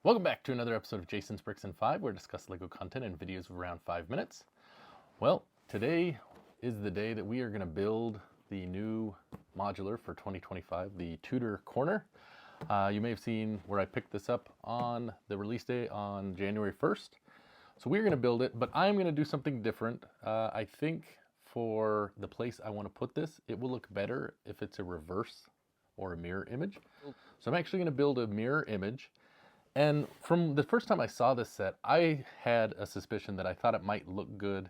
Welcome back to another episode of Jason's Bricks and 5, where we discuss Lego content in videos of around 5 minutes. Well, today is the day that we are going to build the new modular for 2025, the Tudor Corner. You may have seen where I picked this up on the release day on January 1st. So we're going to build it, but I'm going to do something different. I think for the place I want to put this, it will look better if it's a reverse or a mirror image. So I'm actually going to build a mirror image. And from the first time I saw this set, I had a suspicion that I thought it might look good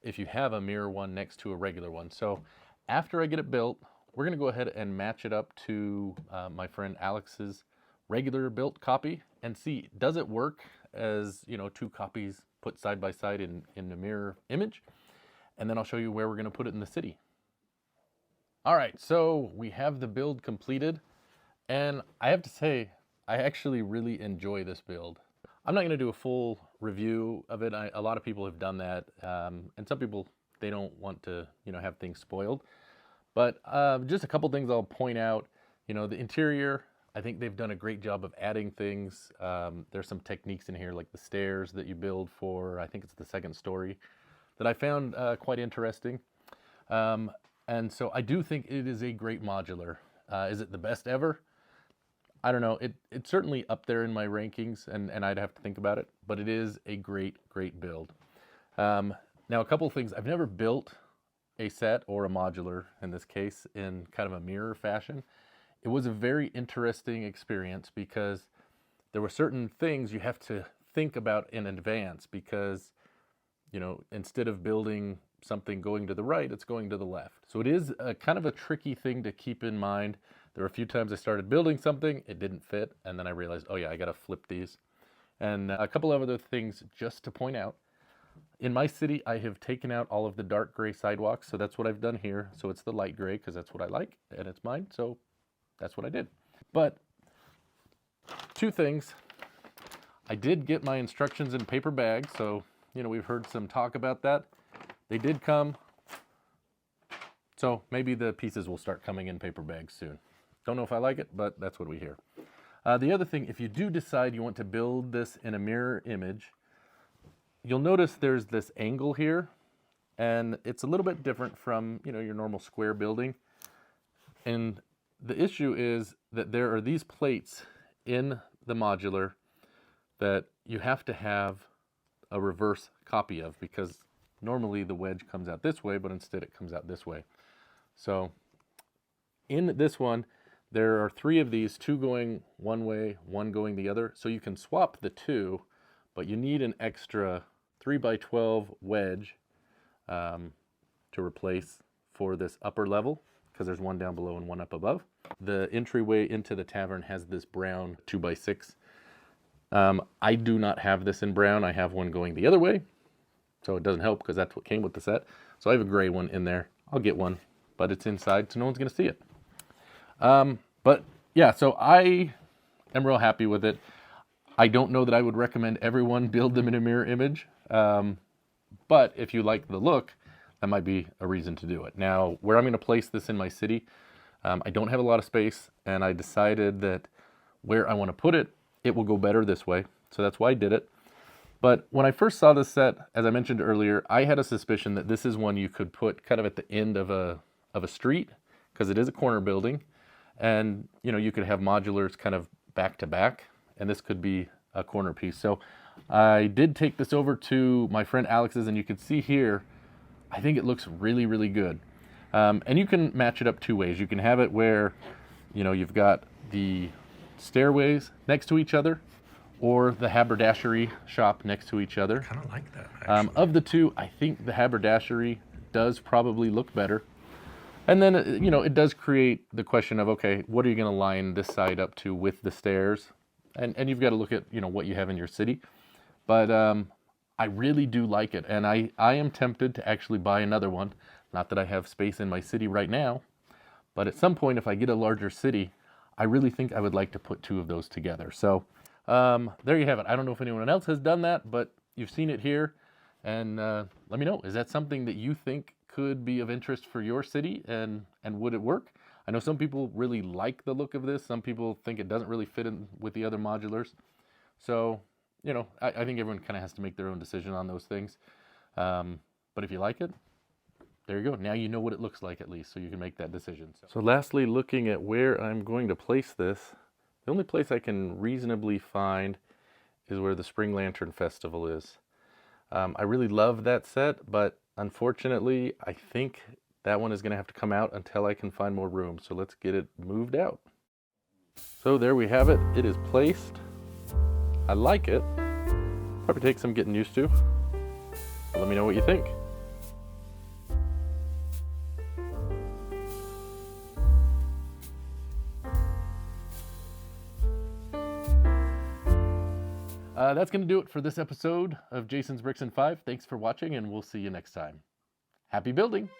if you have a mirror one next to a regular one. So after I get it built, we're going to go ahead and match it up to my friend Alex's regular built copy and see, does it work as, you know, two copies put side by side in the mirror image? And then I'll show you where we're going to put it in the city. All right, so we have the build completed, and I have to say, I actually really enjoy this build. I'm not going to do a full review of it. A lot of people have done that, and some people, they don't want to, have things spoiled. But just a couple things I'll point out. The interior, I think they've done a great job of adding things. There's some techniques in here, like the stairs that you build for, I think it's the second story, that I found quite interesting. And so I do think it is a great modular. Is it the best ever? I don't know, it's certainly up there in my rankings, and I'd have to think about it, but it is a great build. Now, a couple of things. I've never built a set, or a modular in this case, in kind of a mirror fashion. It was a very interesting experience because there were certain things you have to think about in advance because, instead of building something going to the right, it's going to the left. So it is a kind of a tricky thing to keep in mind. There were a few times I started building something, it didn't fit, and then I realized, oh yeah, I gotta flip these. And a couple of other things just to point out. In my city, I have taken out all of the dark gray sidewalks, so that's what I've done here. So it's the light gray, because that's what I like, and it's mine, so that's what I did. But two things. I did get my instructions in paper bags, so, we've heard some talk about that. They did come, so maybe the pieces will start coming in paper bags soon. Don't know if I like it, but that's what we hear. The other thing, if you do decide you want to build this in a mirror image, you'll notice there's this angle here, and it's a little bit different from, your normal square building. And the issue is that there are these plates in the modular that you have to have a reverse copy of, because normally the wedge comes out this way, but instead it comes out this way. So in this one, there are 3 of these, 2 going one way, 1 going the other. So you can swap the 2, but you need an extra 3x12 wedge to replace for this upper level, because there's 1 down below and 1 up above. The entryway into the tavern has this brown 2x6. I do not have this in brown. I have one going the other way, so it doesn't help because that's what came with the set. So I have a gray one in there. I'll get one, but it's inside, so no one's going to see it. But yeah, so I am real happy with it. I don't know that I would recommend everyone build them in a mirror image. But if you like the look, that might be a reason to do it. Now, where I'm going to place this in my city, I don't have a lot of space, and I decided that where I want to put it, it will go better this way. So that's why I did it. But when I first saw this set, as I mentioned earlier, I had a suspicion that this is one you could put kind of at the end of a street, because it is a corner building. And, you could have modulars kind of back to back, and this could be a corner piece. So I did take this over to my friend Alex's, and you can see here, I think it looks really good. And you can match it up 2 ways. You can have it where, you've got the stairways next to each other, or the haberdashery shop next to each other. I kind of like that, actually. Of the 2, I think the haberdashery does probably look better. And then, it does create the question of, okay, what are you going to line this side up to with the stairs? And you've got to look at, what you have in your city. But I really do like it. And I am tempted to actually buy another one. Not that I have space in my city right now. But at some point, if I get a larger city, I really think I would like to put 2 of those together. So there you have it. I don't know if anyone else has done that, but you've seen it here. And let me know, is that something that you think could be of interest for your city, and would it work? I know some people really like the look of this. Some people think it doesn't really fit in with the other modulars. So, you know, I think everyone kind of has to make their own decision on those things. But if you like it, there you go. Now you know what it looks like at least, so you can make that decision. So lastly, looking at where I'm going to place this, the only place I can reasonably find is where the Spring Lantern Festival is. I really love that set, but unfortunately, I think that one is going to have to come out until I can find more room. So let's get it moved out. So there we have it. It is placed. I like it. Probably take some getting used to. But let me know what you think. That's going to do it for this episode of Jason's Bricks in 5. Thanks for watching, and we'll see you next time. Happy building!